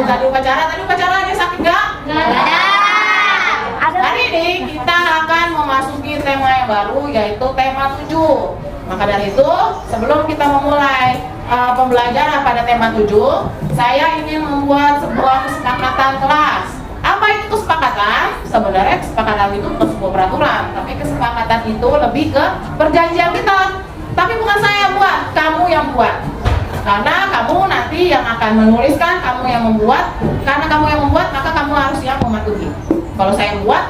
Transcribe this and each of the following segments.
tadi upacara ada sakit nggak? Nggak ada. Hari ini kita akan memasuki tema yang baru, yaitu tema 7. Maka dari itu, sebelum kita memulai pembelajaran pada tema 7, saya ingin membuat sebuah kesepakatan kelas. Apa itu kesepakatan? Sebenarnya kesepakatan itu bukan sebuah peraturan, tapi kesepakatan itu lebih ke perjanjian kita. Tapi bukan saya yang buat, kamu yang buat. Karena kamu nanti yang akan menuliskan, kamu yang membuat. Karena kamu yang membuat, maka kamu harus yang mematuhi. Kalau saya yang buat,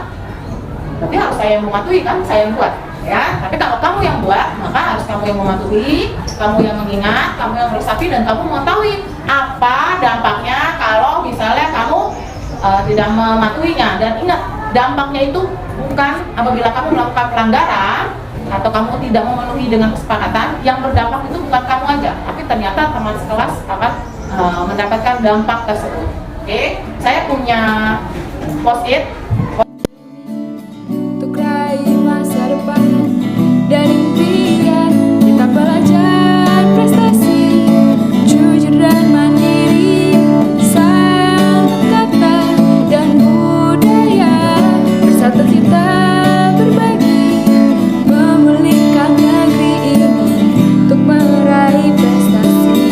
berarti harus saya yang mematuhi kan, saya yang buat. Ya, tapi kalau kamu yang buat, maka harus kamu yang mematuhi, kamu yang mengingat, kamu yang meresapi, dan kamu mengetahui apa dampaknya kalau misalnya kamu tidak mematuhinya. Dan ingat, dampaknya itu bukan apabila kamu melakukan pelanggaran atau kamu tidak memenuhi dengan kesepakatan, yang berdampak itu bukan kamu aja, tapi ternyata teman sekelas akan mendapatkan dampak tersebut. Oke, saya punya post-it. Untuk raih masa depan dan impian, kita belajar prestasi, jujur dan mandiri, santun kata dan budaya, bersatu kita berbagi, memulihkan negeri ini untuk meraih prestasi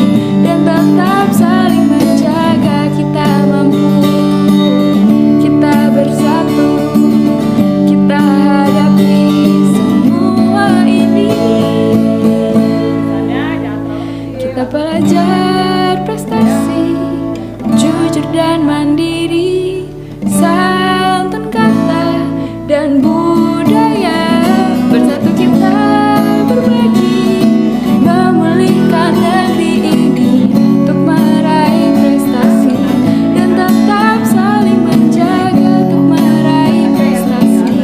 dan tetap saling menjaga. Kita mampu, kita bersatu, kita hadapi semua ini. Kita belajar prestasi, jujur dan mandiri, santun kata dan budaya, bersatu kita berbagi, memulihkan negeri ini untuk meraih prestasi dan tetap saling menjaga untuk meraih prestasi.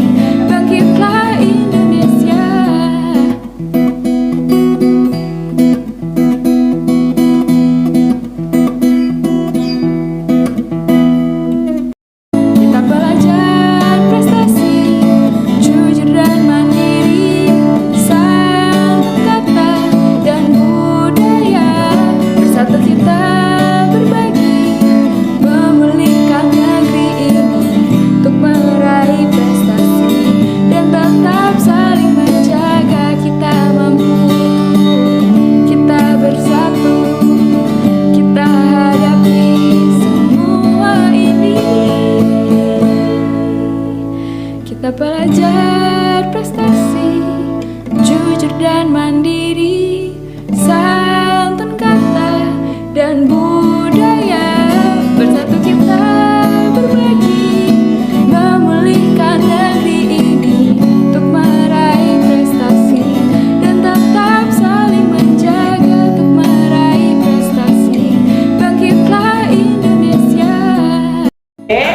Bangkitlah Indonesia. Kita belajar prestasi, jujur dan mandiri, santun kata dan budaya, bersatu kita berbagi, memulihkan negeri ini untuk meraih prestasi dan tetap saling menjaga. Kita mampu, kita bersatu, kita hadapi semua ini. Kita belajar prestasi, jujur dan mandiri, santun kata dan budaya, bersatu kita berbagi, memulihkan negeri ini untuk meraih prestasi dan tetap saling menjaga untuk meraih prestasi. Bangkitlah Indonesia. Oke,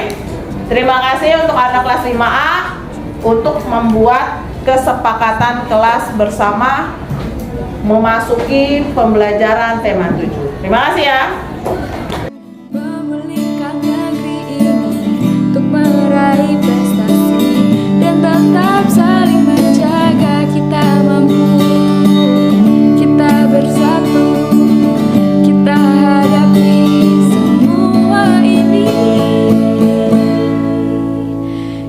terima kasih untuk anak kelas 5A untuk membuat kesepakatan kelas bersama memasuki pembelajaran tema 7. Terima kasih ya. Memulihkan negeri ini untuk meraih prestasi dan tetap saling menjaga. Kita mampu, kita bersatu, kita hadapi semua ini.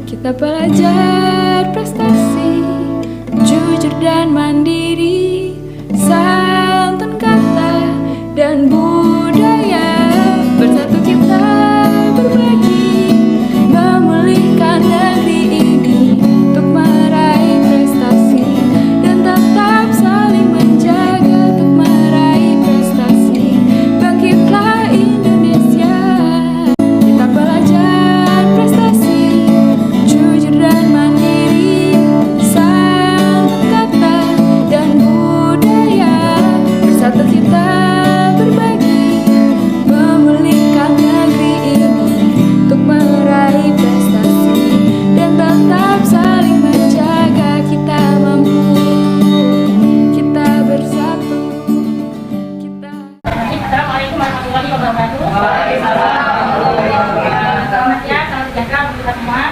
Kita belajar prestasi, jujur dan mandiri, santun kata dan budaya, bersatu kita berbagi, memulihkan negeri ini untuk meraih prestasi dan tetap saling menjaga untuk meraih prestasi. Bangkitlah Indonesia. Kita belajar prestasi, jujur dan mandiri, santun kata dan budaya, bersatu kita berbagi, memulihkan negeri ini untuk meraih prestasi dan tetap saling menjaga. Kita mampu, kita bersatu, kita. Assalamualaikum warahmatullahi wabarakatuh. Selamat siang, salam sejahtera untuk kita semua.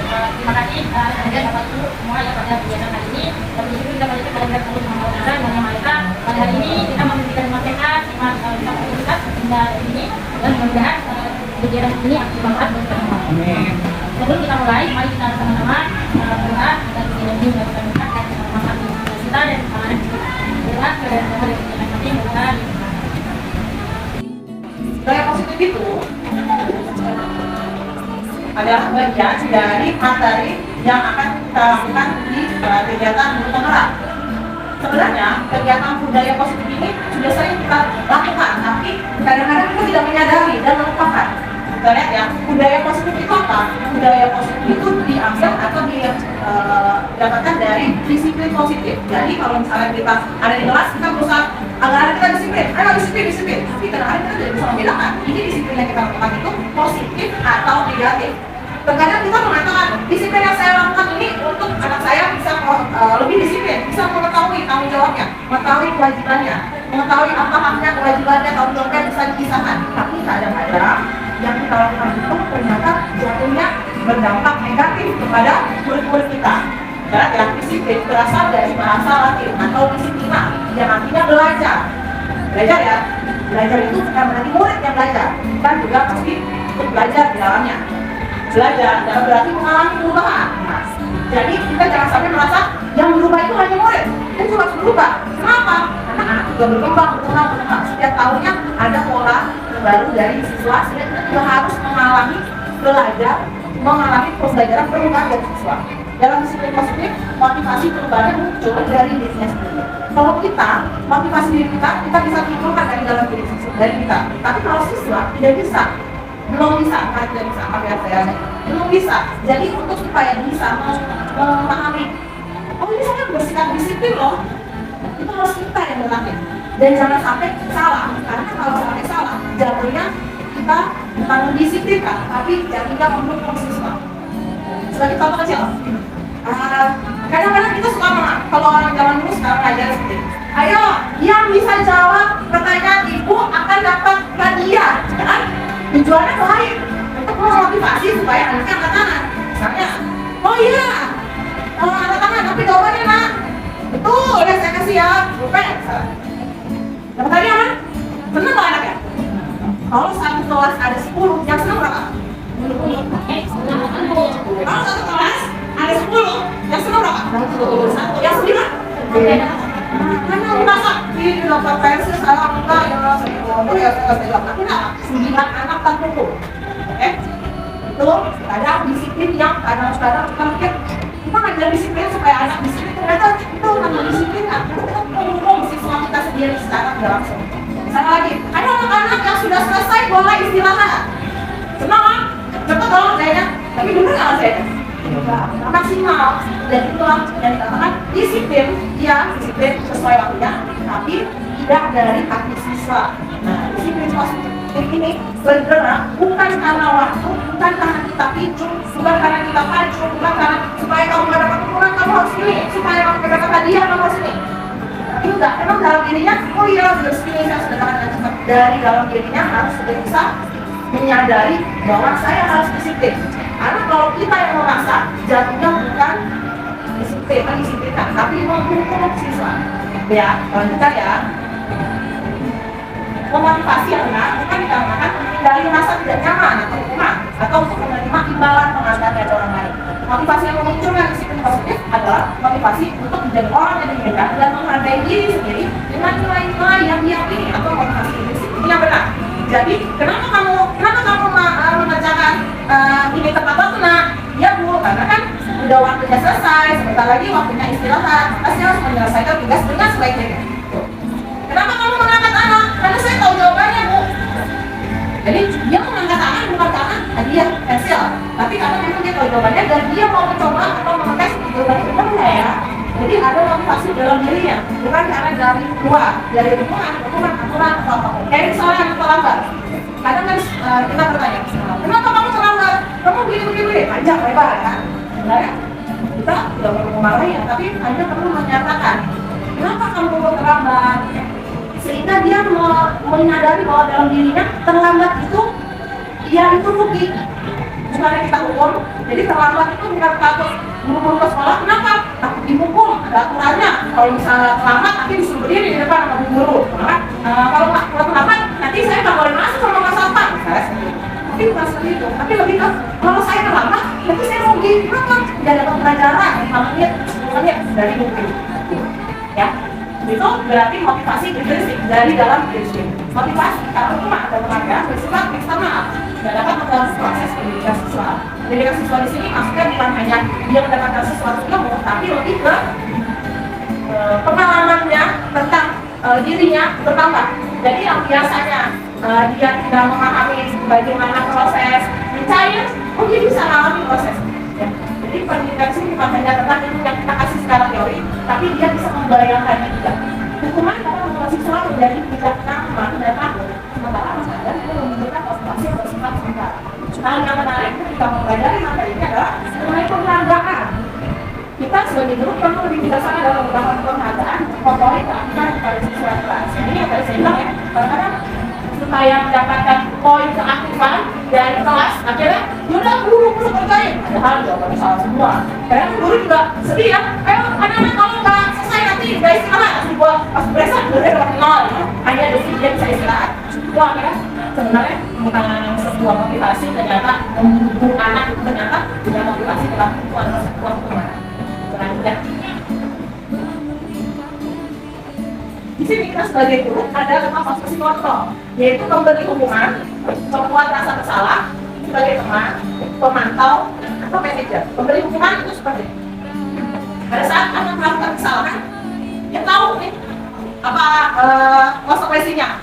Terima kasih kepada Bapak Guru semua yang pada kegiatan hari ini. Dan di sini kita melanjutkan pada kita yang mereka. Pada hari ini kita memberikan nasihat, kita hingga ini dan mudah-mudahan kegiatan ini aktif banget buat kita semua. Amin. Sebelum kita mulai, mari kita sama-sama berdoa dan kegiatan ini kita minta dan sama-sama kita dan semangat berdoa dan kegiatan ini berdoa. Gaya positif itu adalah bagian dari materi yang akan kita lakukan di kegiatan Guru Penggerak. Sebenarnya kegiatan budaya positif ini sudah sering kita lakukan, tapi kadang-kadang kita tidak menyadari dan melupakan. Kita lihat ya, budaya positif itu apa? Budaya positif itu diambil atau didapatkan dari disiplin positif. Jadi kalau misalnya kita ada di kelas, kita berusaha agar kita disiplin, ayo disiplin. Tapi kadang-kadang kita tidak bisa membedakan ini disiplin yang kita lakukan itu positif atau negatif. Terkadang kita mengatakan disiplin yang saya lakukan ini untuk anak saya bisa lebih disiplin, bisa mengetahui tanggung jawabnya, mengetahui kewajibannya, mengetahui apa haknya, kewajibannya, tanggung jawabnya bisa dipisahkan. Tapi kadang-kadang yang kita lakukan itu ternyata jatuhnya berdampak negatif kepada murid-murid kita. Karena yang disiplin berasal dari bahasa Latin atau disiplina yang artinya belajar. Belajar ya, belajar itu bukan berarti murid yang belajar, kita juga pasti belajar di dalamnya. Belajar dalam berarti mengalami perubahan. Nah, jadi kita jangan sampai merasa yang berubah itu hanya murid, dia juga harus berubah. Kenapa? Karena anak juga berkembang. Setiap tahunnya ada pola baru dari siswa, sehingga kita juga harus mengalami pembelajaran perubahan dari siswa. Dalam disiplin positif, motivasi perubahan muncul dari dirinya sendiri. Kalau kita, motivasi diri kita bisa timbulkan dari dalam diri kita. Tapi kalau siswa tidak bisa, belum bisa. Jadi untuk supaya bisa memahami, oh ini saya bersikap disiplin loh, itu harus kita yang berlatih. Dan jangan sampai salah, karena kalau sampai salah, jatuhnya kita bukan mendisiplinkan, tapi jatuhnya mendukung siswa. Sebagai contoh kecil, kadang-kadang kita suka kalau orang zaman dulu sekarang ngajar seperti ini. Ayo, yang bisa jawab pertanyaan ibu akan dapat hadiah, kan? Tujuannya baik untuk memotivasi supaya anaknya angkat tangan. Misalnya, oh iya, angkat tangan, tapi jawabannya nak betul, ya saya kasih ya, rupanya dapat hadiah kan? Seneng gak anaknya? Kalau satu kelas ada 10, yang seneng berapa? Kalau satu kelas ada 10, yang seneng berapa? Yang 9? Karena merasa ini dapat pensil salah enggak ya saya tapi enggak 9 anak terkumpul. Oke? Itu ada disiplin yang kadang-kadang kita mikir kita ngajar disiplin supaya anak disiplin, ternyata itu namanya disiplin kita menghukum siswa kita sendiri secara tidak langsung. Misalnya lagi, ada anak-anak yang sudah selesai boleh istirahat. Senang kan? Cepat dong kayaknya, tapi dulu nggak saya maksimal. Dan itulah yang dikatakan disiplin, ya disiplin sesuai waktunya, tapi tidak dari hati siswa. Nah, disiplin positif ini bergerak bukan karena waktu, bukan karena kita picu, bukan karena kita pacu, bukan karena supaya kamu gak dapat ukuran kamu harus ini, supaya kamu gak dapat hadiah kamu harus ini. Enggak, emang dalam dirinya, oh iya disiplin saya sudah katakan cepat. Dari dalam dirinya harus sudah bisa menyadari bahwa saya harus disiplin. Karena kalau kita yang merasa jatuhnya bukan disiplinkan, tapi menghukum siswa. Ya, lanjutkan ya. Memotivasi yang benar bukan dikarenakan dari rasa tidak nyaman atau hukuman atau untuk menerima imbalan penghargaan dari orang lain. Motivasi yang memunculkan disiplin positif adalah motivasi untuk menjadi orang yang diinginkan dan menghargai diri sendiri dengan nilai-nilai yang diyakini atau motivasi disiplin yang benar. Jadi, kenapa kamu mengerjakan ini tepat waktu nak? Ya bu, karena kan udah waktunya selesai, sebentar lagi waktunya istirahat, pasti harus menyelesaikan tugas dengan sebaik-baiknya. Kenapa kamu mengangkat anak? Karena saya tahu jawabannya bu. Jadi dia mengangkat anak bukan karena hadiah pensil, tapi karena memang dia tahu jawabannya dan dia mau mencoba atau mengetes jawabannya benar nggak ya. Jadi ada motivasi dalam dirinya, bukan karena dari luar, dari lingkungan, aturan atau apapun. Kayak misalnya anak terlambat, kadang kan kita bertanya, kenapa kamu terlambat? Kamu begini, panjang lebar ya. Sebenarnya kita tidak perlu memarahi ya, tapi hanya perlu menyatakan, kenapa kamu terlambat? Sehingga dia menyadari bahwa dalam dirinya terlambat itu, dia itu rugi. Bukannya kita hukum, jadi terlambat itu bukan takut buru-buru ke sekolah. Kenapa? Takut dihukum, ada aturannya. Kalau misalnya terlambat, nanti disuruh berdiri di depan sama guru. Kalau terlambat, nanti saya nggak boleh masuk sama Pak Satpam. tapi bukan seperti itu, tapi lebih ke kalau saya terlambat, berarti saya rugi. Kenapa? Tidak dapat pelajaran 5 menit, 10 menit dari mungkin. Ya, itu berarti motivasi intrinsik dari dalam diri sendiri. Motivasi kalau cuma ada tenaga bersifat eksternal, tidak dapat membantu proses pendidikan siswa. Pendidikan siswa di sini maksudnya bukan hanya dia mendapatkan sesuatu ilmu, tapi lebih ke pengalamannya tentang dirinya bertambah. Jadi yang biasanya dia tidak memahami bagaimana proses mencair, dia bisa mengalami proses. Ya. Jadi pendidikan sini bukan hanya tentang ilmu yang kita kasih secara teori, tapi dia bisa membayangkannya juga. Hukuman dapat membuat siswa menjadi tidak nyaman dan takut, sementara masalah itu menunjukkan motivasi yang bersifat sementara. Hal yang menarik ketika mempelajari materi ini adalah mengenai penghargaan. Kita sebagai guru perlu lebih bijaksana dalam menggunakan penghargaan motorik kepada siswa kelas. Ini yang tadi saya bilang ya, kadang-kadang supaya mendapatkan poin keaktifan dari kelas, akhirnya udah guru kerjain, padahal jawabannya salah semua. Karena guru juga sedih ya, ayo anak-anak kalau nggak selesai nanti nggak istirahat, nanti gua pas beresan udah dapat 0, hanya dosis dia bisa istirahat. Itu akhirnya sebenarnya bukan sebuah motivasi, ternyata mendukung anak itu ternyata tidak motivasi dalam itu adalah sebuah hukuman. Selanjutnya, di sini kita sebagai guru ada 5 posisi kontrol, yaitu memberi hukuman, membuat rasa bersalah sebagai teman, pemantau, atau manajer. Memberi hukuman itu seperti ini. Pada saat anak melakukan kesalahan, dia tahu nih apa konsekuensinya.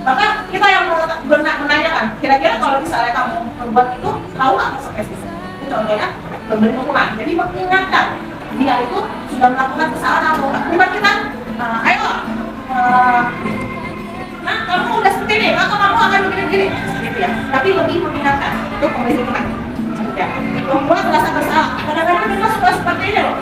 Maka kita yang menanyakan, kira-kira kalau misalnya kamu membuat itu, tahu nggak konsekuensinya? Contohnya memberi hukuman. Jadi mengingatkan dia itu sudah melakukan kesalahan atau enggak. Bukan kita, ayo, nah kamu udah seperti ini, maka kamu akan begini-begini, gitu ya. Tapi lebih mengingatkan untuk memberi hukuman. Ya. Membuat rasa bersalah. Kadang-kadang kita suka seperti ini loh.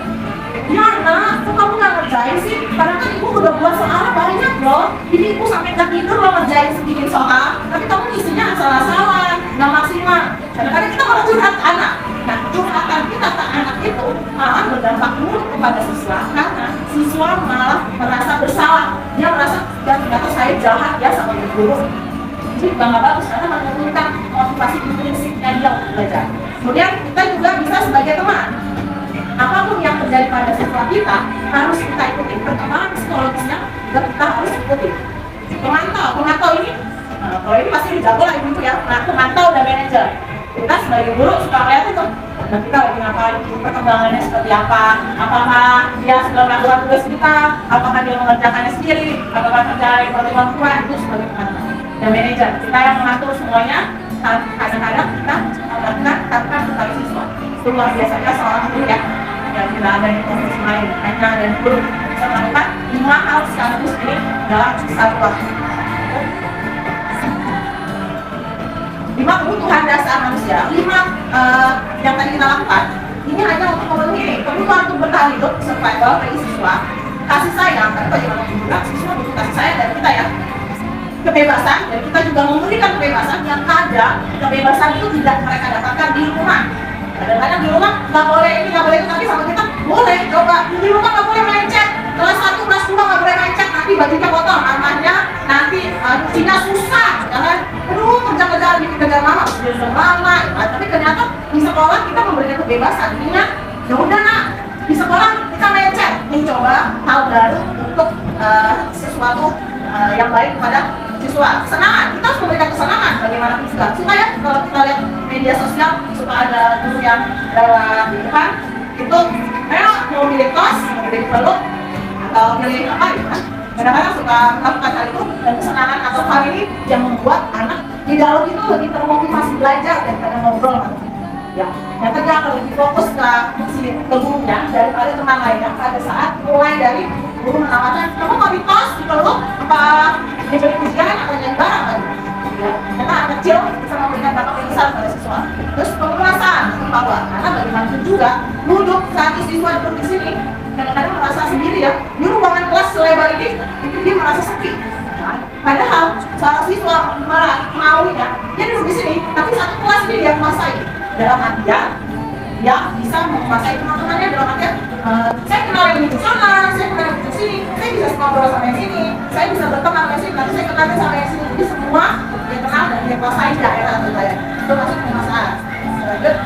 Ya nak, kok kamu nggak ngerjain sih? Karena kan ibu udah buat soalnya banyak loh. Ini ibu sampai nggak tidur loh ngerjain sedikit soal. Tapi kamu isinya asal-asalan, nggak maksimal. Kadang-kadang kita malah curhat anak. Nah, curhatan kita ke anak itu malah berdampak buruk kepada siswa. Karena siswa malah merasa bersalah. Dia merasa, dan ternyata saya jahat ya sama guru. Jadi nggak bagus karena menurunkan motivasi intrinsik dia untuk belajar. Kemudian kita juga bisa sebagai teman. Apapun yang terjadi pada siswa kita harus kita ikuti perkembangan psikologisnya dan kita harus ikuti. Pemantau ini, kalau ini pasti dijago lah ibu ya. Nah, pemantau dan manajer. Kita sebagai guru suka lihat itu. Nah, kita lagi ngapain, perkembangannya seperti apa, apakah dia sudah melakukan tugas kita, apakah dia mengerjakannya sendiri, apakah terjadi pertemuan tua, itu sebagai pemantau. Dan manajer, kita yang mengatur semuanya. Kadang-kadang kita melakukan tanpa ketahui siswa. Itu luar biasanya seorang guru ya, yang tidak ada di posisi lain, hanya ada di guru bisa melakukan 5 hal sekaligus ini dalam satu waktu. 5 kebutuhan dasar manusia, 5 yang tadi kita lakukan ini hanya untuk memenuhi kebutuhan untuk bertahan hidup, survival bagi siswa, kasih sayang, karena bagaimana juga siswa butuh kasih sayang dari kita ya, kebebasan, dan kita juga memberikan kebebasan yang ada. Kebebasan itu tidak mereka dapatkan di rumah. Kadang-kadang di rumah nggak boleh ini, nggak boleh itu, tapi sama kita boleh coba. Di rumah nggak boleh main chat, kelas 1, kelas 2 nggak boleh main chat, nanti bajunya kotor, namanya nanti cucinya susah, jangan aduh kerja-kerjaan bikin kerja lama, lama. Tapi ternyata di sekolah kita memberikan kebebasan. Ingat, ya udah nak, di sekolah kita main chat, mencoba hal baru untuk sesuatu yang baik kepada siswa. Kesenangan, kita harus memberikan kesenangan bagaimana juga. Supaya kalau kita lihat media sosial, suka ada guru yang lewat di depan, itu ayo mau milih tos, mau milih peluk, atau milih apa gitu kan. Kadang-kadang suka melakukan hal itu, dan kesenangan atau hal ini yang membuat anak di dalam itu lebih termotivasi belajar daripada ngobrol. Ya, yang ternyata akan lebih fokus ke gurunya daripada teman lainnya pada saat mulai dari guru menawarkan, kamu mau di tos, dipeluk, apa diberi ujian atau nyanyi barang kan? Ya, ternyata anak kecil bisa memberikan dampak yang besar pada siswa. Terus penguasaan bahwa karena bagaimanapun juga duduk satu siswa duduk di sini kadang-kadang merasa sendiri ya. Di ruangan kelas selebar ini itu dia merasa sepi. Nah, padahal seorang siswa maunya dia duduk di sini, tapi satu kelas ini dia menguasai. Dalam artian dia bisa menguasai teman-temannya, dalam artian saya kenal yang di sana, saya kenal yang di sini, saya bisa ngobrol sama yang sini, saya bisa berteman sama yang sini, nanti saya kenal sama yang sini. Jadi semua internal dan dikuasai daerah atau wilayah. Itu masuk penguasaan. Lanjut.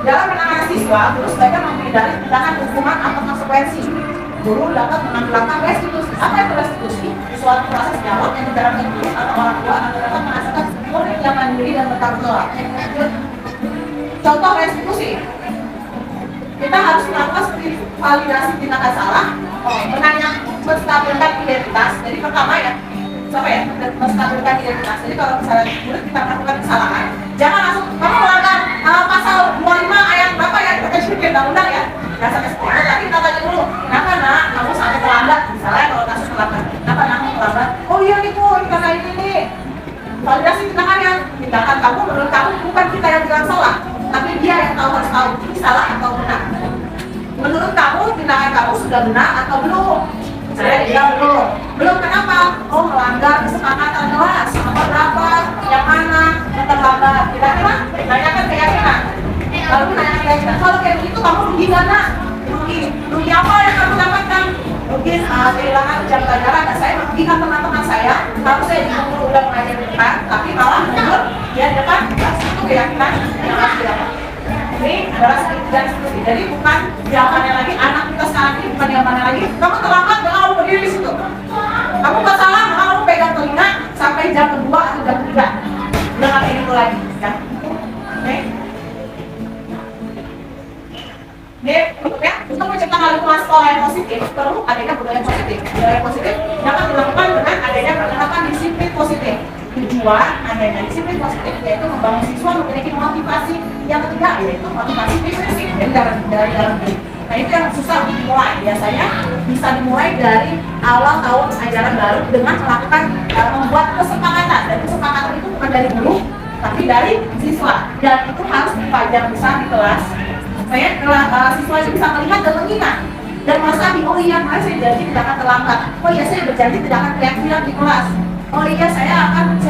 Dalam penanganan siswa, guru sebaiknya menghindari tindakan hukuman atau konsekuensi. Guru dapat mengambil langkah restitusi. Apa itu restitusi? Suatu proses dialog yang dijalankan guru atau orang tua agar dapat menghasilkan murid yang mandiri dan bertanggung jawab. Contoh restitusi, kita harus melakukan validasi tindakan salah, menstabilkan identitas. Jadi pertama ya, siapa ya? Menstabilkan identitas. Jadi kalau misalnya murid kita melakukan kesalahan, jangan langsung kamu melanggar pasal 25 ayat berapa ya? Kita kan undang-undang ya. Nggak sampai 10, tapi kita tanya dulu, kenapa nak kamu sampai terlambat? Misalnya kalau kasus terlambat, kenapa nak kamu terlambat? Oh iya nih bu, ini karena ini. Validasi tindakan kamu menurut kamu bukan kita yang bilang salah, tapi dia yang harus tahu ini salah atau benar. Menurut kamu tindakan kamu sudah benar atau belum? Saya bilang belum kenapa? Oh melanggar kesepakatan kelas, nomor berapa, yang mana, yang terlambat. Kira-kira tanyakan keyakinan. Lalu nanya keyakinan. Kalau kayak begitu kamu rugi mana? Rugi apa yang kamu dapatkan? Mungkin kehilangan jam pelajaran. Dan saya merugikan teman-teman saya. Kalau saya di guru udah mengajar di depan, tapi malah mundur dia di depan. Itu keyakinan yang harus didapat. Ini adalah dan seterusnya. Jadi bukan jawabannya lagi anak kita sekarang ini bukan jawabannya lagi. Kamu terlambat, jangan kamu berdiri di situ. Kamu nggak salah, kamu pegang telinga sampai jam kedua atau jam ketiga. Udah nggak kayak gitu lagi, ya. Oke. Ini bentuknya untuk menciptakan lingkungan sekolah yang positif perlu adanya budaya positif. Budaya positif dapat dilakukan dengan adanya penerapan disiplin positif. Tujuan adanya disiplin positif yaitu membangun siswa memiliki motivasi yang ketiga yaitu motivasi prinsip dari dalam diri. Nah itu yang susah untuk dimulai. Biasanya bisa dimulai dari awal tahun ajaran baru dengan melakukan membuat kesepakatan, dan kesepakatan itu bukan dari guru tapi dari siswa, dan itu harus dipajang besar di kelas supaya siswa itu bisa melihat dan mengingat dan merasa oh iya kemarin saya janji tidak akan terlambat, oh iya saya berjanji tidak akan teriak-teriak di kelas, oh iya saya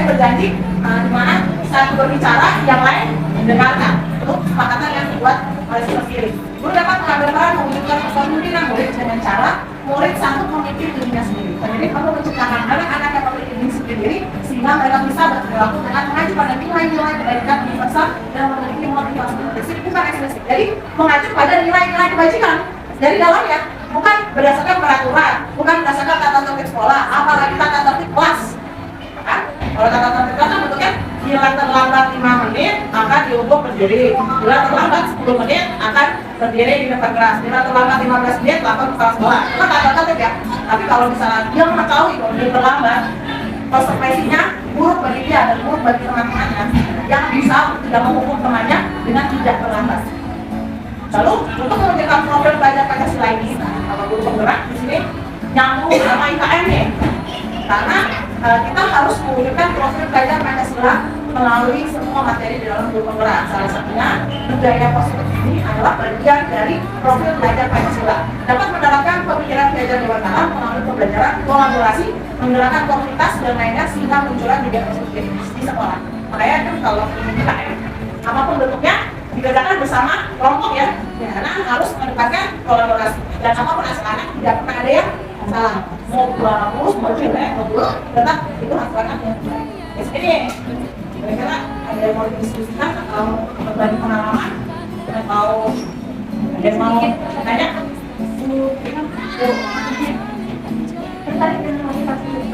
berjanji di mana saat berbicara yang lain mendengarkan. Itu kesepakatan yang dibuat oleh siswa sendiri. Guru dapat mengambil peran mewujudkan kepemimpinan murid dengan cara murid sanggup memimpin dirinya sendiri. Jadi kamu menciptakan anak-anak yang memiliki diri sendiri sehingga mereka bisa berperilaku dengan mengacu pada nilai-nilai kebaikan universal dan memiliki motivasi prinsip bukan eksklusif. Jadi mengacu pada nilai-nilai kebajikan dari dalamnya, bukan berdasarkan peraturan, bukan berdasarkan tata tertib sekolah, apalagi tata tertib kelas. Kan? Kalau tata tertib kelas kan bentuknya bila terlambat 5 menit akan dihukum berdiri, bila terlambat 10 menit akan berdiri di depan kelas, bila terlambat 15 menit lapor ke kepala sekolah. Itu tata tertib ya. Tapi kalau misalnya dia mengetahui kalau dia terlambat, konsekuensinya buruk bagi dia dan buruk bagi teman-temannya yang bisa tidak menghukum temannya dengan tidak terlambat. Lalu untuk menunjukkan profil belajar Pancasila ini, kalau guru penggerak di sini nyambung sama IKM nih, karena kita harus mewujudkan profil belajar Pancasila melalui semua materi di dalam guru penggerak. Salah satunya budaya positif ini adalah bagian dari profil belajar Pancasila. Dapat menerapkan pemikiran belajar lewat alam melalui pembelajaran kolaborasi, menggerakkan komunitas dan lainnya sehingga munculnya budaya positif di sekolah. Makanya kan kalau IKM apapun bentuknya dikerjakan bersama kelompok ya, karena harus mengedepankan kolaborasi dan apapun asalnya tidak pernah ada yang salah. Mau bagus, mau jelek, mau buruk, tetap itu hasilnya yang baik. Jadi kira-kira ada yang mau didiskusikan atau berbagi pengalaman atau ada yang mau tanya? Tertarik dengan motivasi yang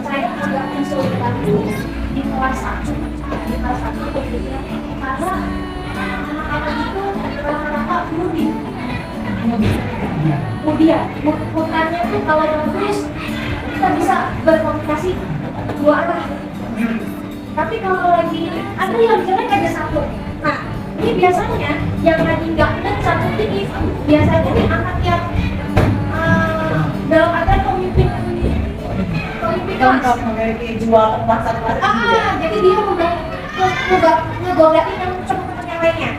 saya agak mensulitan di kelas 1 karena anak-anak itu rata-rata kemudian bukannya tuh kalau bagus kita bisa berkomunikasi dua arah, tapi kalau lagi ada yang jelek aja satu. Nah ini biasanya yang lagi nggak benar satu ini biasanya nih anak yang dalam artian pemimpin Untuk memiliki jiwa kebangsaan jadi dia udah ngegodain yang teman-teman yang lainnya.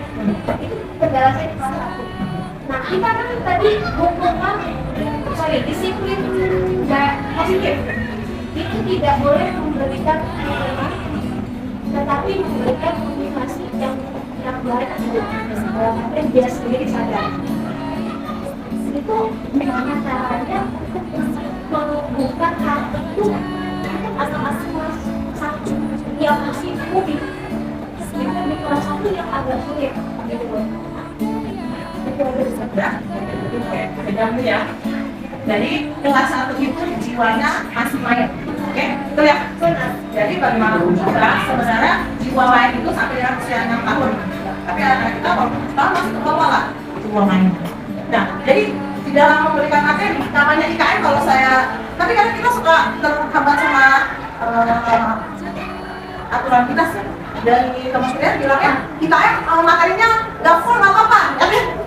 Itu kendala saya di kelas 1. Nah kita kan tadi hubungan disiplin dan positif itu tidak boleh memberikan hukuman, tetapi memberikan motivasi yang baik dalam artian dia sendiri sadar. itu gimana caranya menumbuhkan hal itu anak-anak kelas 1 yang masih mudik, sedangkan di kelas 1 yang agak sulit gitu loh. Ya. Jadi kelas 1 itu jiwanya masih main, oke? Betul ya? Jadi bagaimanapun juga sebenarnya jiwa main itu sampai dengan usia 6 tahun. Tapi anak kita waktu tahun masih ke bawah lah jiwa main. Nah, jadi di dalam memberikan materi namanya IKM kalau saya, tapi kan kita suka terhambat sama aturan kita sih. Dari kementerian bilangnya IKM materinya nggak full nggak apa-apa,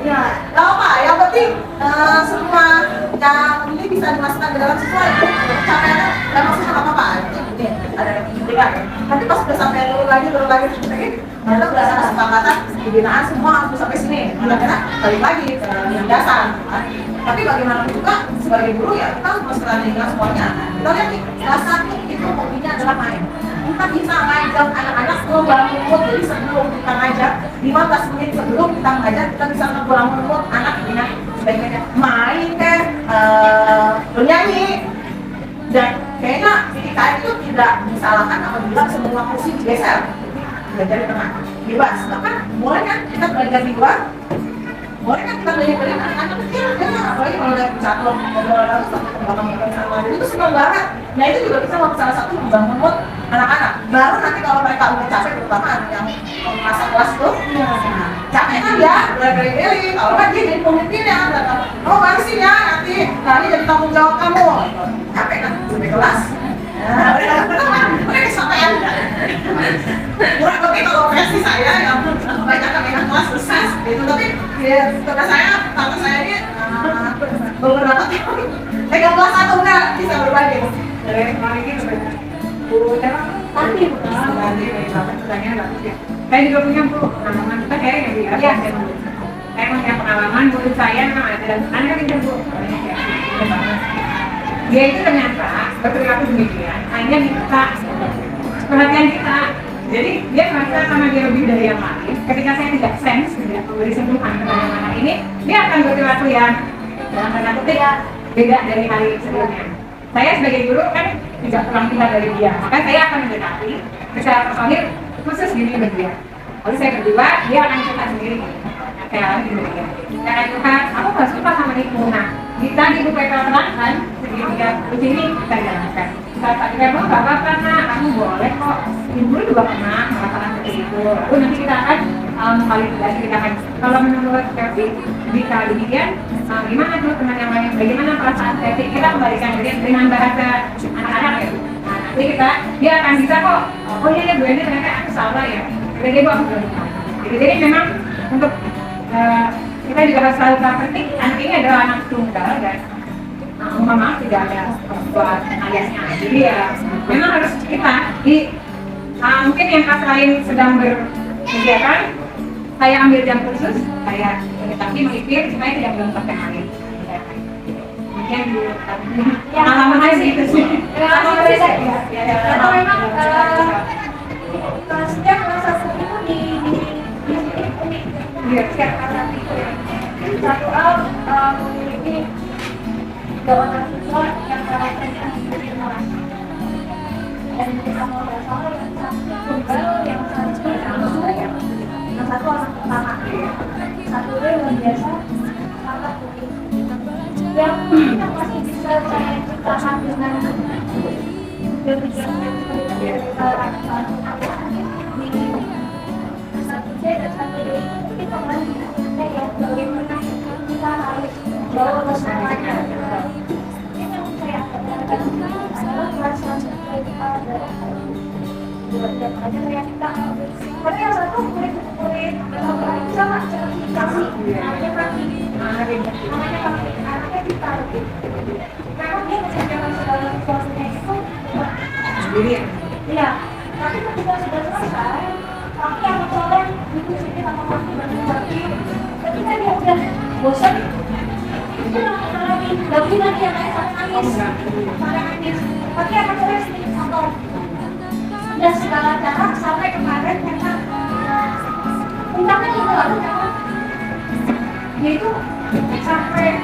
ya nggak apa. Yang penting semua yang ini bisa dimasukkan ke dalam sesuai capaiannya dan maksudnya nggak apa-apa. Ini ada pendidikan. Tapi pas udah sampai turun lagi kita udah ada kesepakatan pembinaan semua harus sampai sini. Akhirnya balik lagi ke yang dasar. Tapi bagaimanapun juga sebagai guru ya kita harus menstrategikan semuanya. Kita lihat nih kelas 1 itu hobinya adalah main. Kita bisa ngajak anak-anak membangun mood. Jadi sebelum kita ngajak 15 menit sebelum kita ngajak kita bisa membangun mood anak dengan sebaiknya main kan, bernyanyi. Dan kayaknya di IKM itu tidak disalahkan apabila semua kursi digeser. Belajar di tengah, bebas. Bahkan boleh kan kita belajar di luar. Boleh kan kita belajar anak-anak kecil, apalagi kalau dari catur, itu senang banget. Nah itu juga bisa salah satu membangun mood anak-anak. Baru nanti kalau mereka udah capek, terutama anak yang masa kelas itu, capek kan ya, mulai beli-beli. Kalau kan dia jadi pemimpin ya, oh baru sih ya, nanti jadi tanggung jawab kamu. Capek kan, sampai kelas. Udah kesampaian. Kurang lebih kalau versi saya yang banyak megang kelas besar gitu, tapi ya karena tante saya ini beberapa tahun megang kelas 1 enggak bisa berbagi dari kemarin ini gurunya nanti pertanyaan bagus ya. Saya juga punya pengalaman, kita kayak ya saya punya pengalaman guru saya memang ada anak kan pintar bu, dia itu ternyata berperilaku demikian hanya minta perhatian kita. Jadi dia merasa karena dia lebih dari yang lain. Ketika saya tidak sense, tidak memberi sentuhan kepada anak ini, dia akan berperilaku yang dalam tanda kutip beda dari hari sebelumnya. Saya sebagai guru kan tidak kurang pintar dari dia, maka saya akan mendekati secara personil khusus gini dengan dia. Lalu saya berdua, dia akan cerita sendiri. Saya alami dengan dia. Karena itu kan, aku gak suka sama Niku. Nah, kita di buku terangkan, segitiga di sini kita jalankan. Saat kita mau gak apa-apa, nak, kamu boleh kok. Ibu juga pernah merasakan seperti itu. Lalu nanti kita akan validasi, kita akan kalau menurut Stevi, jika demikian, gimana tuh teman yang lain, bagaimana perasaan Stevi, kita kembalikan dengan bahasa anak-anak ya. Nah, nanti dia akan bisa kok, oh iya Bu ini ternyata aku salah ya. Jadi Bu aku belum tahu. Jadi memang untuk kita juga harus selalu penting, anak ini adalah anak tunggal dan memang tidak ada buat ayahnya. Jadi ya memang harus kita mungkin yang kelas lain sedang berkegiatan, saya ambil jam khusus, saya tapi mengipir supaya tidak berlompat yang lain. Mungkin pengalaman saya gitu sih. Atau memang kelasnya kelas 1 itu di siap kata itu ya. Satu memiliki kawasan siswa yang karakternya sendiri kelas. Dan kita mau salah yang satu tunggal, yang satu yang satu orang pertama, satu luar biasa, sangat unik. Yang kita masih bisa saya ceritakan dengan demikian satu C dan satu D itu kita masih ya bagaimana kita harus bawa semuanya. Ini yang saya katakan adalah rasa kita adalah buat aja kayak kita. Tapi yang satu kulit sama sertifikasi namanya kaki, namanya kaki, anaknya kita. Memang dia mengerjakan segala sesuatunya itu sendiri. Iya, tapi ketika sudah selesai, kaki yang soleh itu sini sama kaki bagi. Ketika dia udah bosan, itu lagi, lagi yang lain nangis, kaki yang soleh sini contoh. Dan segala cara sampai kemarin karena undangnya itu lalu karena dia itu sampai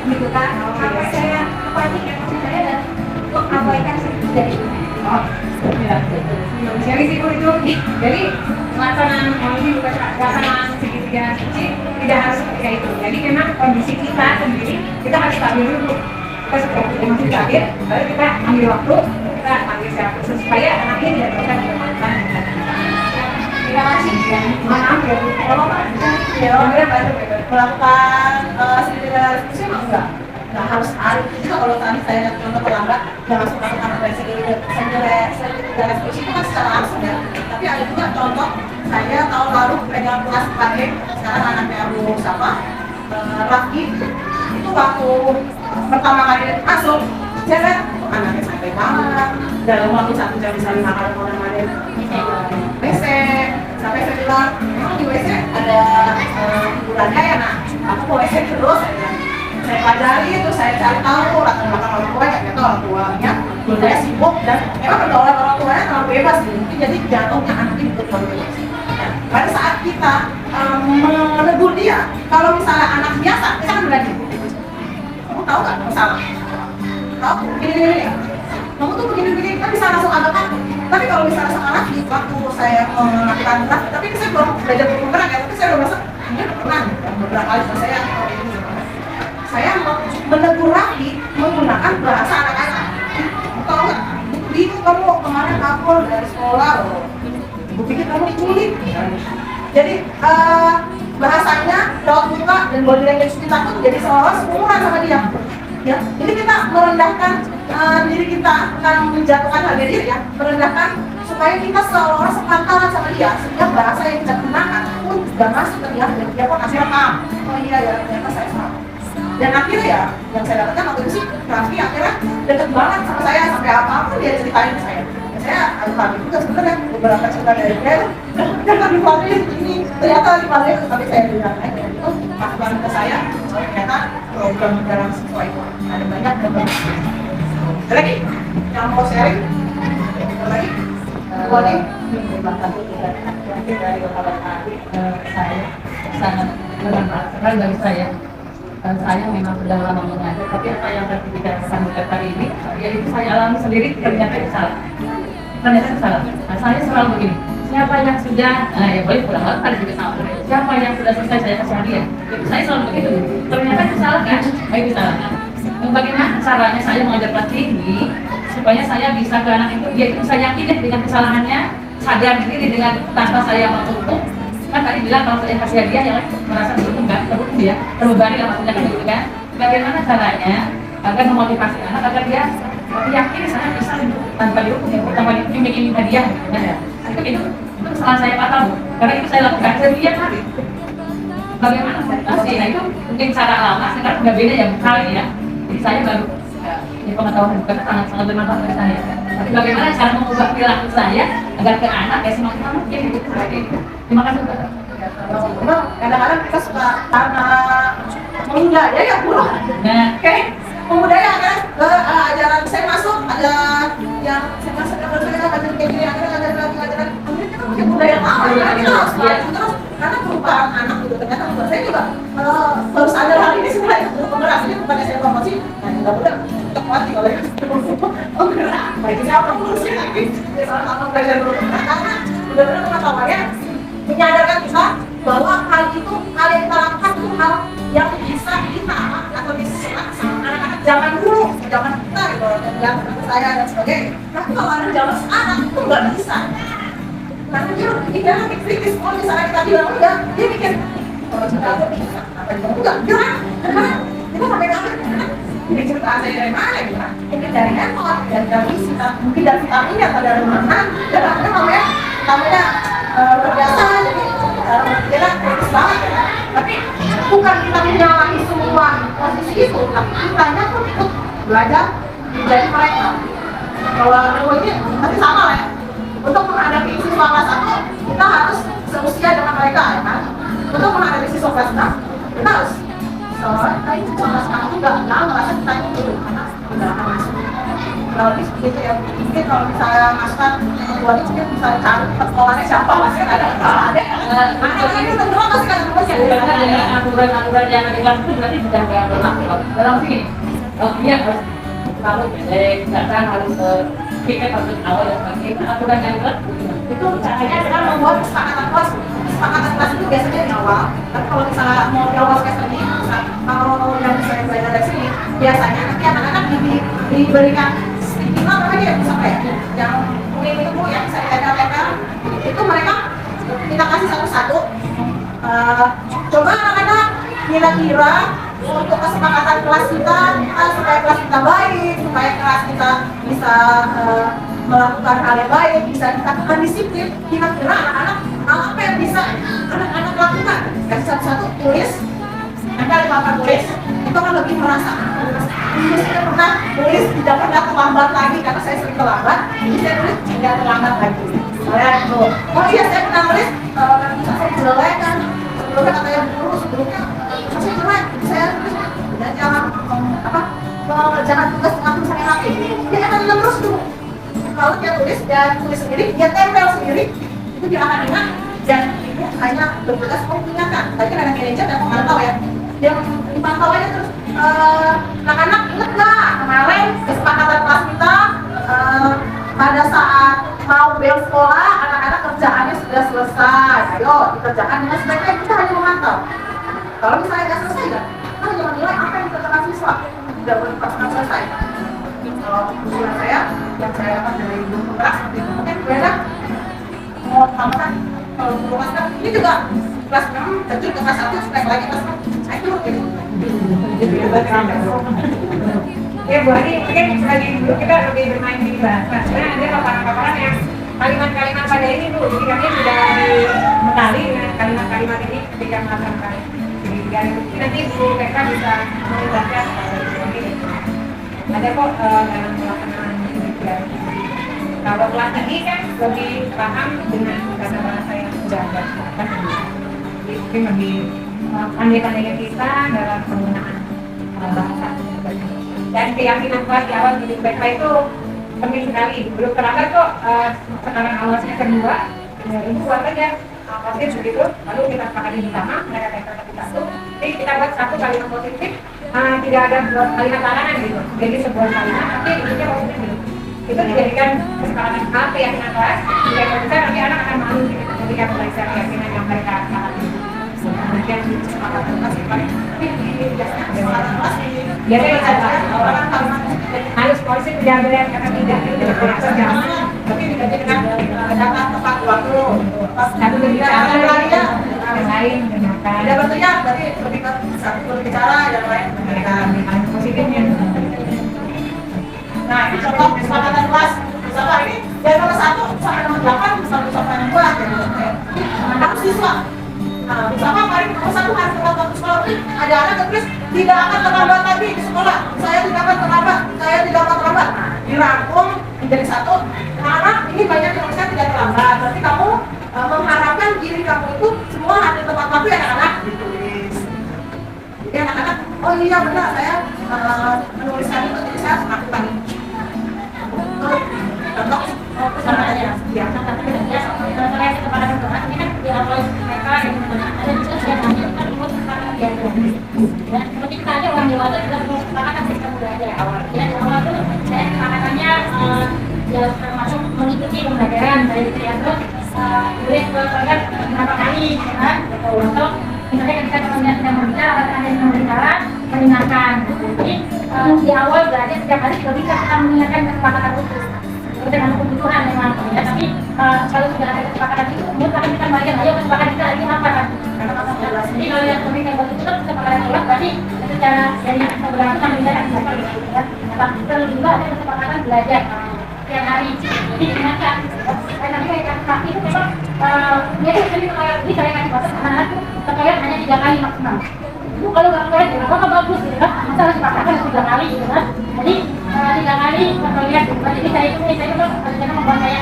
gitu kan. Apa saya panik emosi saya dan mengabaikan sedikit dari itu. Oh, ya. Manusia risiko itu. Jadi pelaksanaan pelaksanaan segitiga suci tidak harus ketika itu. Jadi memang kondisi kita sendiri kita harus stabil dulu. Kita seperti emosi terakhir, lalu kita ambil waktu, kita ambil siapa supaya anak ini tidak terlalu bermanfaat. Terima kasih. Maaf ya, kalau melakukan segitiga diskusi emang enggak harus arif juga. Kalau tadi saya contoh pelanggan yang langsung melakukan segitiga diskusi itu kan secara langsung ya. Tapi ada juga contoh saya tahun lalu pegang kelas 4 sekarang anaknya Abu siapa Rafki itu waktu pertama kali masuk saya lihat anaknya sampai banget dalam waktu 1 jam bisa 5 kali ngomongin WC. Sampai saya bilang, memang di WC ada hiburannya ya nak, aku ke WC terus saya pelajari itu, saya cari tahu latar belakang orang tua ya, ternyata orang tuanya saya sibuk dan memang pergaulan orang tuanya terlalu bebas gitu, jadi jatuhnya anaknya itu terlalu bebas. Nah, pada saat kita menegur dia, kalau misalnya anak biasa, kita kan bilang gitu, kamu tahu nggak kamu salah? Tahu? Begini-begini ya? Kamu tuh begini-begini, kita bisa langsung agak takut. Tapi kalau misalnya sekarang waktu saya melakukan gerak, tapi saya belum belajar bergerak ya, tapi saya udah merasa ini pernah beberapa kali saya menegur Rafi menggunakan bahasa anak-anak. Tahu nggak? Bingung kamu kemarin kabur dari sekolah loh. Gue pikir kamu diculik. Jadi bahasanya, raut muka dan body language kita tuh jadi seolah-olah seumuran sama dia. Ya, jadi kita merendahkan diri kita, bukan menjatuhkan harga diri ya, merendahkan supaya kita seolah-olah sepantaran sama dia, sehingga bahasa yang kita gunakan pun juga masuk ke dia dan dia pun akhirnya paham. Oh iya ya, ternyata saya salah. Dan akhirnya ya, yang saya dapatkan waktu itu sih, Raffi akhirnya deket banget sama saya, sampai apa-apa dia ceritain ke saya. Ya, saya agak kaget juga sebenarnya, beberapa cerita dari dia itu, dan di keluarga ini, ternyata di keluarga itu, tapi saya bilang, itu pas banget ke saya, ternyata program dalam siswa itu ada banyak program. Ada lagi yang mau sharing? Ada lagi? Dua nih? Dari bapak-bapak saya sangat bermanfaat sekali bagi saya. Saya memang sudah lama mengajar, tapi apa yang saya bicarakan kali ini, yaitu saya alami sendiri ternyata itu salah. Ternyata itu salah. Nah, saya selalu begini. Siapa yang sudah, ya boleh pulang tadi juga sama. Siapa yang sudah selesai saya kasih hadiah. Saya selalu begitu. Ternyata itu salah kan? Itu salah. Bagaimana caranya saya mengajar kelas tinggi supaya saya bisa ke anak itu, dia itu bisa yakin dengan kesalahannya, sadar diri dengan tanpa saya mengutuk. Kan tadi bilang kalau saya kasih hadiah yang merasa beruntung kan, terbukti dia terbebani lah maksudnya gitu kan. Bagaimana caranya agar memotivasi anak agar dia yakin saya bisa tanpa dihukum ya, tanpa dibikin hadiah gitu kan ya. Itu kesalahan saya patah Bu, karena itu saya lakukan, saya lihat hari bagaimana motivasi. Nah itu mungkin cara lama, sekarang udah beda ya kali ya. Jadi saya baru ya pengetahuan bukan sangat bermanfaat bagi saya. Tapi bagaimana cara mengubah perilaku saya agar ke anak ya semaksimal mungkin itu seperti itu. Terima kasih Bu. Memang kadang-kadang kita suka karena menghindari ya buruk. Nah, Oke, membudaya kan ajaran saya masuk ada yang saya masuk kalau saya ngajarin kayak gini ajaran kemudian kita punya budaya lama ya kita harus belajar terus karena perubahan anak itu ternyata buat saya juga baru sadar hari ini sebenarnya penggerak ini bukan saya promosi nah mudah-mudahan untuk mati oleh penggerak baik siapa ngurusin lagi salah satu belajar berubah karena benar-benar pengetahuannya menyadarkan kita bahwa hal itu hal yang kita lakukan itu hal yang bisa kita atau diserang sama anak-anak zaman dulu, zaman kita gitu, yang saya dan sebagainya. Tapi kalau anak zaman sekarang itu nggak bisa. Karena dia lagi kritis, kalau misalnya kita bilang enggak, dia mikir kalau kita nggak bisa, apa juga enggak, gimana? Karena kita sampai kapan? Ini cerita saya dari mana gitu kan? Mungkin dari handphone, dari televisi, mungkin dari vitaminnya atau dari mana? Dan akhirnya namanya terbiasa, jadi kita kritis banget ya. Tapi bukan kita menyalahi semua posisi itu, tapi kitanya pun ikut belajar menjadi mereka. Kalau ini nanti sama lah ya. Untuk menghadapi siswa kelas 1, kita harus seusia dengan mereka ya kan. Untuk menghadapi siswa kelas 6, kita harus soalnya siswa kelas 6 itu nggak merasa kita itu dulu karena udah akan masuk. Kalau lebih seperti itu ya. mungkin kalau misalnya masukan buat mungkin misalnya cari persoalannya siapa masih ada ini tentu masih kan Karena aturan-aturan yang ada di kelas itu berarti sudah nggak berlaku dalam sini. Dia harus selalu pendek, misalkan harus tiket harus awal dan sebagainya. Aturan yang kelas itu caranya adalah membuat kesepakatan kelas. Kesepakatan kelas itu biasanya di awal. Tapi kalau misalnya mau di awal semester ini, kalau yang saya belajar dari sini, biasanya nanti anak-anak diberikan sticky note apa aja bisa kayak yang kuning itu yang bisa ditempel-tempel itu mereka kita kasih satu-satu. Coba anak-anak kira-kira untuk kesepakatan kelas kita supaya kelas kita baik, supaya kelas kita bisa melakukan hal yang baik, bisa dikatakan disiplin. Kira-kira anak-anak apa yang bisa anak-anak lakukan? Kasih satu-satu tulis, ada 5 tulis, itu kan lebih merasa. Saya pernah tulis tidak pernah terlambat lagi karena saya sering terlambat, jadi saya tulis tidak terlambat lagi. Oh iya, saya pernah tulis saya jelek kan, sebelumnya katanya guru sebelumnya saya jelek, saya tulis dan jangan jangan tugas mengatur saya lagi. Dia akan ingat terus tuh. Kalau dia tulis sendiri, dia tempel sendiri, itu dia akan ingat dan ibu hanya bertugas mengingatkan. Tadi kan ada manajer dan pemantau ya, dia dipantau aja terus. Anak-anak ingat nggak kemarin kesepakatan kelas kita pada saat mau bel sekolah, anak-anak kerjaannya sudah selesai. Ayo dikerjakan dengan sebaik-baik, kita hanya memantau. Kalau misalnya nggak selesai kan, kita hanya menilai apa yang dikerjakan siswa, tidak boleh pernah selesai. Kalau usulan saya, yang saya dapat dari guru kelas, mungkin beda. Mau tambahkan, kalau guru kelas kan, ini juga kelas 6, terjun ke kelas 1, supaya lagi kelas 6. Saya turun gitu. Ya Bu Ani, mungkin sebagai guru kita lebih bermain di bahasa. Sebenarnya ada paparan-paparan yang kalimat-kalimat pada ini Bu, jadi kami sudah mengenali dengan kalimat-kalimat ini ketika melaksanakan pendidikan. Nanti Bu Peka bisa menjelaskan ada kok dalam pelaksanaan pendidikan. Kalau kelas ini kan lebih paham dengan bahasa yang sudah ada. Mungkin lebih pandai-pandainya kita dalam penggunaan bahasa. Dan keyakinan kelas di awal di BK itu penting sekali. Belum terlambat kok sekarang awal semester 2 itu buat aja positif begitu. Lalu kita sepakati bersama, mereka tempelkan satu. Jadi kita buat satu kalimat positif, tidak ada buat kalimat larangan gitu. Jadi sebuah kalimat tapi intinya positif gitu. Itu dijadikan kesepakatan keyakinan kelas. Jika besar nanti anak akan malu gitu. Ketika belajar keyakinan yang mereka sepakati. Kemudian kesepakatan kelas yang paling kesepakatan kelas biasanya orang harus polisi penjagaan karena tidak tapi dikaitkan dapat tepat waktu satu berbicara yang lain mendengarkan tidak bertanya berarti lebih ke satu berbicara yang lain mendengarkan positifnya. Nah ini contoh kesepakatan kelas bersama ini dari nomor 1 sampai nomor 8 sampai nomor 2 jadi anak siswa. Nah, misalkan kemarin nomor 1 harus terlambat ke sekolah, ada anak tertulis tidak akan terlambat lagi di sekolah. Saya tidak akan terlambat, saya tidak akan terlambat. Dirangkum menjadi satu. Karena ini banyak yang tuliskan tidak terlambat. Berarti kamu mengharapkan diri kamu itu semua ada tempat waktu ya anak-anak ditulis. Jadi anak-anak, oh iya benar saya menuliskan itu, jadi saya melakukan ini. Contoh kesalahannya biasa tapi dia saya kesepakatan kelas ini kan di awal mereka yang ada juga siapanya kan mau kesepakatan dia dan seperti kita aja orang dewasa juga mau kesepakatan sistem belajar awal ya di awal tuh saya kesepakatannya ya termasuk mengikuti pembelajaran dari itu ya terus boleh berprogram beberapa kali kan untuk misalnya ketika teman-teman sedang berbicara atau ada yang berbicara mendengarkan jadi di awal berarti setiap hari juga bisa kita mengingatkan kesepakatan khusus dengan kebutuhan memang ya tapi kalau sudah ada kesepakatan itu kemudian akan kita bayar ayo kesepakatan kita ini apa kan jadi kalau yang memberikan buat itu kesepakatan ulang berarti secara dari beberapa sampai kita akan dapat gitu kan tapi perlu juga ada kesepakatan belajar setiap hari jadi ingatkan nanti kayak kaki itu memang dia itu sendiri kayak ini saya kasih batas anak-anak itu terkait hanya 3 kali maksimal itu kalau nggak kalian ya apa bagus gitu kan masa harus dipaksakan 3 kali gitu kan jadi 3 kali kalian jadi saya itu rencana membuat saya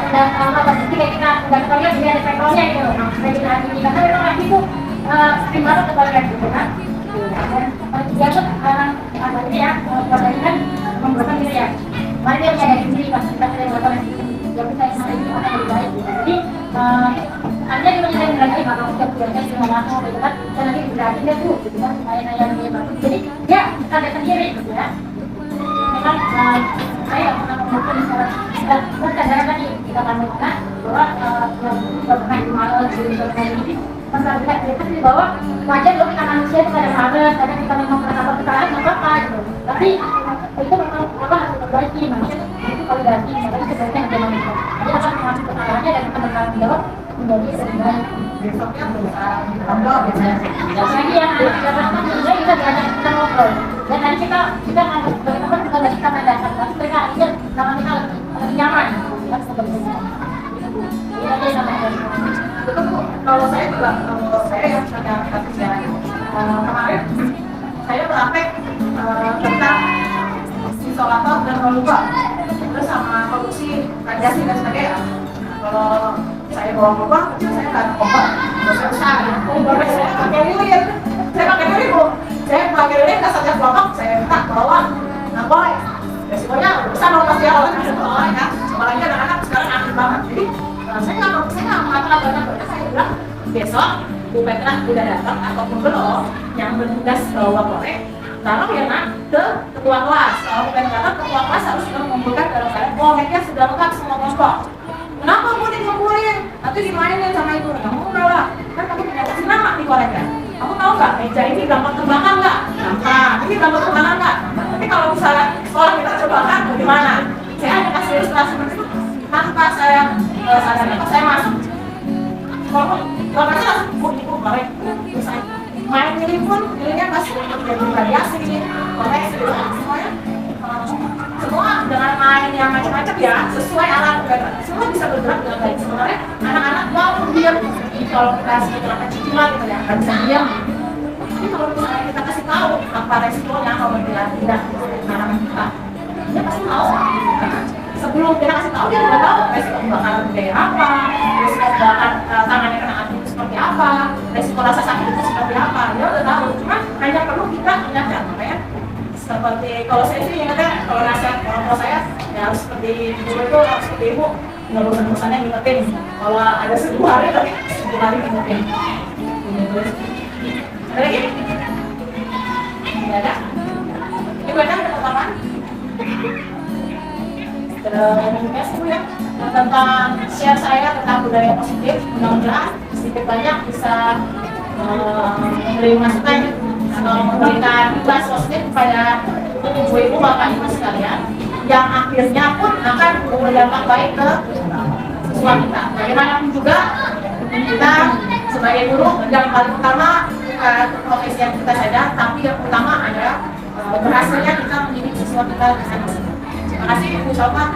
udah apa sih kayak kita udah kalian jadi ada petrolnya gitu saya kita hati karena memang lagi itu sering banget kalian gitu kan dia tuh apa ini ya buat ini kan membuatkan gitu ya kemarin dia menyadari sendiri pas kita ada motor yang kita yang hari ini akan lebih baik gitu. Jadi anda juga menyadari lagi kalau setiap bulannya sudah lama gitu kan, dan nanti berarti dia tuh gitu kan supaya yang dia bagus. Jadi dia sadar sendiri gitu ya. Memang saya nggak pernah membuka misalnya dan kesadaran tadi kita akan menggunakan bahwa yang pernah dimales di ini masalah kita sendiri bahwa wajar loh kita manusia itu kadang males, kadang kita memang merasa kesalahan nggak apa-apa gitu. Tapi itu memang apa harus diperbaiki, manusia itu kalau ganti makanya sebenarnya ada manusia. Jadi akan mengambil kesalahannya dan kita bertanggung jawab menjadi lebih baik. Besoknya berusaha ditambah biasanya. Lagi yang harus didapatkan juga kita diajak kita ngobrol. Dan tadi kita ngomong teman juga nggak kita mendatang, tapi mereka akhirnya sama kita lebih nyaman. Kan sebenarnya. Jadi aja sama Itu Bu, kalau saya juga, kalau saya yang sudah kerja kemarin, saya praktek tentang isolator dan rolluva, terus sama produksi radiasi dan sebagainya. Kalau saya bawa pompa kecil, saya nggak pompa besar. Saya pakai lilin, Bu. Saya pakai lilin ke setiap kelompok, saya minta bawa boy. Resikonya besar dong pasti awalnya kan soalnya kan, apalagi anak-anak sekarang aktif banget. Jadi saya nggak mengatakan banyak, saya bilang besok Bu Petra udah datang ataupun belum yang bertugas bawa korek, taruh ya nak ke ketua kelas. Kalau bukan datang, ketua kelas harus sudah mengumpulkan dalam keadaan koreknya sudah lengkap semua kelompok. Kenapa mau dikumpulin? Nanti dimainin sama itu. Kamu udah lah, kan kamu punya kasih nama di koreknya. Kamu tahu nggak meja ini gampang terbakar nggak? Gampang. Ini gampang terbakar nggak? Tapi kalau misalnya sekolah kita terbakar, bagaimana? Saya ada kasih ilustrasi seperti itu. Tanpa saya sadar, saya masuk. Kalau langsung ibu korek, saya main ini pun, ininya pasti jadi radiasi, korek semuanya. Semua dengan main yang macam-macam ya, sesuai alat mereka. Semua bisa bergerak dengan baik. Sebenarnya anak-anak mau diam. Kalau kita kasih kereta cicilan gitu ya, nggak bisa diam. Tapi kalau misalnya kita kasih tahu apa resikonya kalau tidak anak-anak kita, dia pasti tahu. Sebelum kita kasih tahu dia udah tahu resiko kebakaran kayak apa, resiko kebakaran tangannya kena api itu seperti apa, resiko rasa sakit itu seperti apa. Dia udah tahu. Cuma hanya perlu kita ingatkan, makanya. Seperti kalau saya sih ingatnya kalau nasihat orang tua saya ya harus seperti ibu itu harus seperti ibu nggak bosan-bosannya ngingetin kalau ada 1000 hari tapi 10 hari ngingetin. Ada lagi? Tidak ada? Ibu ada pertanyaan? Terus ya tentang share saya tentang budaya positif, mudah-mudahan sedikit banyak bisa memberi masukan atau memberikan tugas positif kepada ibu-ibu bapak ibu sekalian yang akhirnya pun akan berdampak baik ke siswa kita. Bagaimanapun juga kita sebagai guru yang paling utama bukan profesi yang kita sadar, tapi yang utama adalah berhasilnya kita mendidik siswa kita dengan. Terima kasih Bu Salma.